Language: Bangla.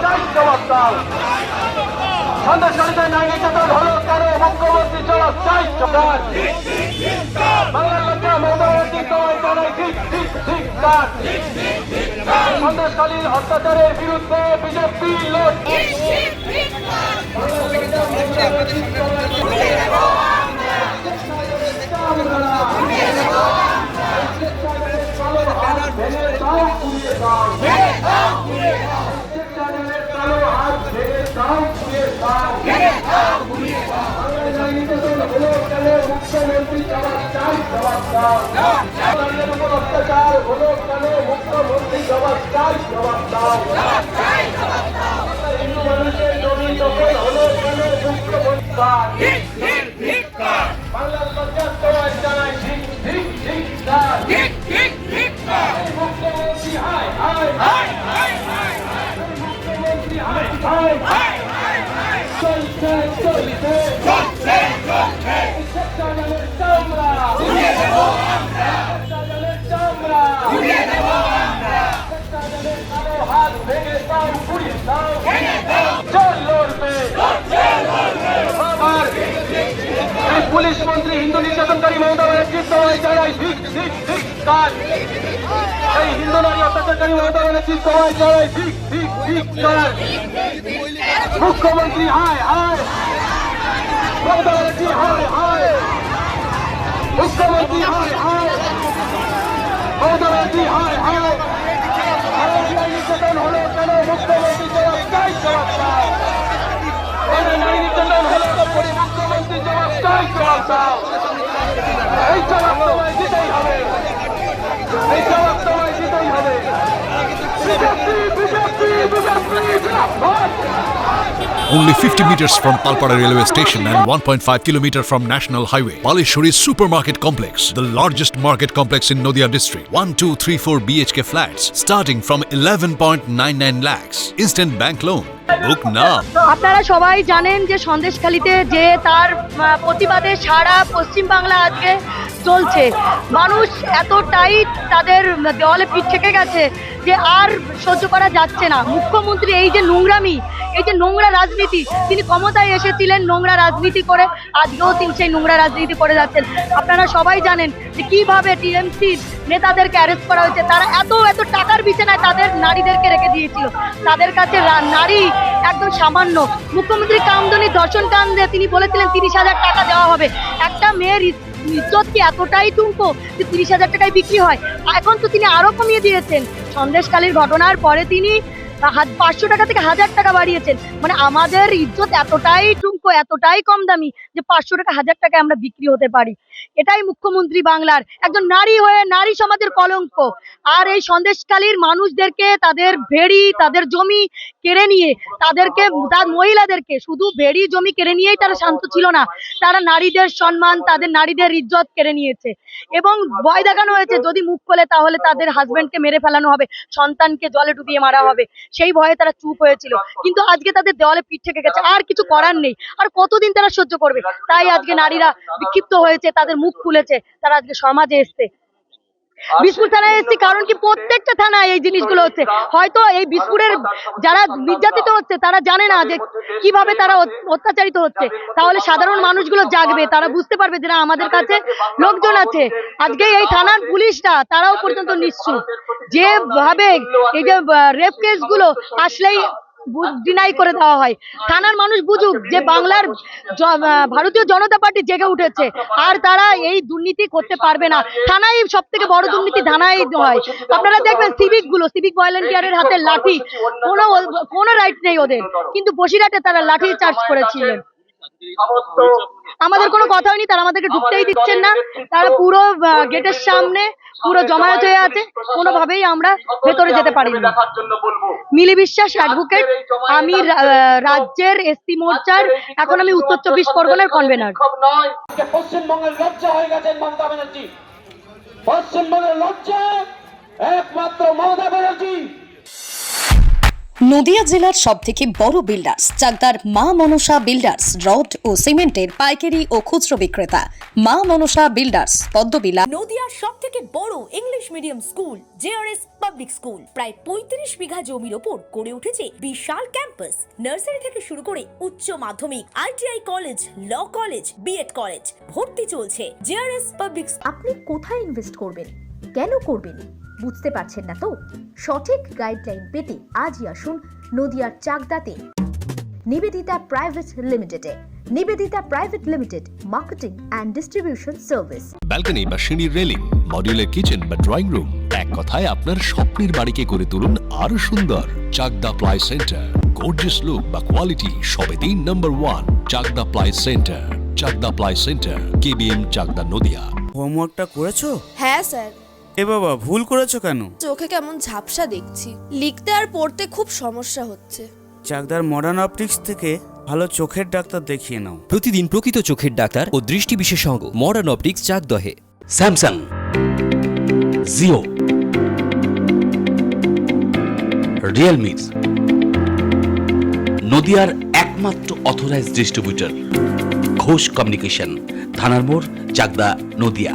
চাই জবাব দাও। সন্দেশখালীতে নারী নির্যাতন হলো কেন? মুখ্যমন্ত্রী জবাব চাই। বাংলার লজ্জা মমতা ব্যানার্জি তোমায় জানাই ঠিক ঠিক ঠিক কাজ। সন্দেশখালীর অত্যাচারের বিরুদ্ধে বিজেপি লড়। মুখ্যমন্ত্রী জবাব চাই জবাব দাও। অত্যাচার হলো কেন? মুখ্যমন্ত্রী জবাব চাই জবাব দাও। হিন্দু মানুষের জমি দখল হলো কেন? মুখ্যমন্ত্রী বাংলার লজ্জার তোমায় জানাই ঠিক ঠিক ঠিক মুখ্যমন্ত্রী হায় হায় হায় মুখ্যমন্ত্রী হায় হায় চলছে চলছে সেক্টরের চামড়া সেক্টরের চামড়া সেক্টরের কালো হাত ভেঙে দাও পুড়িয়ে দাও চল লড়বে আবার এই পুলিশ মন্ত্রী হিন্দু নির্যাতনকারী মমতা ব্যানার্জি তোমায় জানাই ঠিক ঠিক ঠিক কাজ। এই হিন্দু নারী অত্যাচারকারী মমতা ব্যানার্জি তোমায় জানাই ঠিক ঠিক ঠিক কাজ। মুখ্যমন্ত্রী হায় হায় মমতা ব্যানার্জি হায় হায় মুখ্যমন্ত্রী হায় হায় মমতা ব্যানার্জি হায় হায় নারী নির্যাতন হলো কেন? মুখ্যমন্ত্রী জবাব চাই জবাব দাও। নারী নির্যাতন হলো মুখ্যমন্ত্রী জবাব চাই জবাব দাও। এই জবাব তোমায় দিতেই হবে, এই জবাব তোমায় দিতেই হবে। বিজেপি বিজেপি বিজেপি জিন্দাবাদ। Only 50 meters from Palpara railway station and 1.5 kilometer from National Highway, Palishuri Supermarket Complex, the largest market complex in Nadia district. 1, 2, 3, 4 BHK flats starting from 11.99 lakhs. Instant bank loan. Book now. আপনারা সবাই জানেন যে সন্দেশখালীতে যে তার প্রতিবাদে সারা পশ্চিম বাংলা আজকে চলছে। মানুষ এতটাই তাদের দেওয়ালে পিঠ থেকে গেছে যে আর সহ্য করা যাচ্ছে না। মুখ্যমন্ত্রী এই যে নোংরামি, এই যে নোংরা রাজনীতি, তিনি ক্ষমতায় এসেছিলেন নোংরা রাজনীতি করে, আজকেও তিনি সেই নোংরা রাজনীতি করে যাচ্ছেন। আপনারা সবাই জানেন যে কিভাবে টিএমসির নেতাদেরকে অ্যারেস্ট করা হয়েছে। তারা এত এত টাকার বিছানায় তাদের নারীদেরকে রেখে দিয়েছিল, তাদের কাছে নারী একদম সামান্য। মুখ্যমন্ত্রী কামদুনি দর্শন কান্দে তিনি বলেছিলেন 30,000 টাকা দেওয়া হবে। একটা মেয়ের ইজ্জত কি এতটাই টুঙ্কো যে 30,000 টাকায় বিক্রি হয়? এখন তো তিনি আরো কমিয়ে দিয়েছেন। সন্দেশখালীর ঘটনার পরে তিনি 500 টাকা থেকে 1000 টাকা বাড়িয়েছেন। মানে আমাদের ইজ্জত এতটাই টুঙ্কো, এতটাই কম দামি যে 500 টাকা 1000 টাকায় আমরা বিক্রি হতে পারি। এটাই মুখ্যমন্ত্রী বাংলার, একজন নারী হয়ে নারী সমাজের কলঙ্ক। আর এই সন্দেশখালীর মানুষদেরকে তাদের ভেড়ি, তাদের জমি কেড়ে নিয়ে, তাদেরকে তার মহিলাদেরকে শুধু ভেড়ি জমি কেড়ে নিয়েই তারা শান্ত ছিল না, তারা নারীদের সম্মান, তাদের নারীদের ইজ্জত কেড়ে নিয়েছে। এবং ভয় দেখানো হয়েছে যদি মুখ খোলে তাহলে তাদের হাজবেন্ডকে মেরে ফেলানো হবে, সন্তানকে জলে ডুবিয়ে মারা হবে। সেই ভয়ে তারা চুপ হয়েছিল, কিন্তু আজকে তাদের দেওয়ালে পিঠ থেকে গেছে, আর কিছু করার নেই। আর কতদিন তারা সহ্য করবে? তাই আজকে নারীরা বিক্ষিপ্ত হয়েছে, তাদের মুখ খুলেছে, তারা আজকে সমাজে এসছে। বিসপুর থানায় এসেছি কারণ কি প্রত্যেকটা থানায় এই জিনিসগুলো হচ্ছে। হয়তো এই বিসপুরের যারা নির্যাতিত হচ্ছে তারা জানে না যে কিভাবে তারা অত্যাচারিত হচ্ছে। তাহলে সাধারণ মানুষগুলো জাগবে, তারা বুঝতে পারবে যে না আমাদের কাছে লোকজন আছে। আজকে এই থানার পুলিশরা তারাও পর্যন্ত নিশ্চুপ, যেভাবে এই যে রেপ কেসগুলো আসলেই ডিনাই করে দেওয়া হয়। থানার মানুষ বুঝুক যে বাংলার ভারতীয় জনতা পার্টি জেগে উঠেছে, আর তারা এই দুর্নীতি করতে পারবে না। থানায় সব থেকে বড় দুর্নীতি থানায় হয়। আপনারা দেখবেন সিভিক ভলেন্টিয়ারের হাতে লাঠি, কোনো রাইট নেই ওদের, কিন্তু বসিরহাটে তারা লাঠি চার্জ করেছিলেন। আমাদের কোনো কথা হয়নি, তারা আমাদেরকে ঢুকতেই দিচ্ছেন না। তারা পুরো গেটের সামনে পুরো জমায়েত হয়ে আছে, কোনোভাবেই আমরা ভেতরে যেতে পারি না। মিলি বিশ্বাস, অ্যাডভোকেট, আমি রাজ্যের এসসি মোর্চার, এখন আমি উত্তর 24 পরগনার কনভেনার। পশ্চিমবঙ্গের লজ্জা হয়ে গেছেন মমতা ব্যানার্জি। পশ্চিমবঙ্গের লজ্জা একমাত্র মমতা ব্যানার্জি। নদিয়া জেলার সবথেকে বড় বিল্ডার্স চাকদার মা মনসা বিল্ডার্স রড ও সিমেন্টের পাইকারি ও খুচরো বিক্রেতা মা মনসা বিল্ডার্স পদ্মবিলা। নদিয়ার সবথেকে বড় English medium school JRS public school প্রায় 35 বিঘা জমির ওপর গড়ে উঠেছে বিশাল ক্যাম্পাস। নার্সারি থেকে শুরু করে উচ্চ মাধ্যমিক, ITI college, law college, BEd college ভর্তি চলছে। JRS public. আপনি কোথায় ইনভেস্ট করবেন, কেন করবেন বুঝতে পারছেন না তো? সঠিক গাইডলাইন পেতে আজই আসুন নদিয়ার চাকদাতে নিবেদিতা প্রাইভেট লিমিটেডে। Nivedita private limited, marketing and distribution service. Balcony বা সিঁড়ির রেলিং, মডিউলার কিচেন বা ড্রয়িং রুম, এক কথায় আপনার স্বপ্নের বাড়িকে করে তুলুন আরো সুন্দর। Chakda ply centre, gorgeous look বা কোয়ালিটি সবে 3 নম্বর 1 Chakda ply centre. Chakda ply centre, KBM Chakda Nadia. হোমওয়ার্কটা করেছো? হ্যাঁ স্যার। এ বাবা, ভুল করেছো কেন? চোখে কেমন ঝাপসা দেখছি, লিখতে আর পড়তে খুব সমস্যা হচ্ছে। চাকদার মডার্ন অপটিক্স থেকে ভালো চোখের ডাক্তার দেখিয়ে নাও। প্রতিদিন প্রকৃত চোখের ডাক্তার ও দৃষ্টি বিশেষজ্ঞ মডার্ন অপটিক্স চাকদহে। স্যামসাং, জিও, রিয়েলমি, নদিয়ার একমাত্র অথরাইজড ডিস্ট্রিবিউটর ঘোষ কমিউনিকেশন, থানার মোড়, চাকদা, নদিয়া।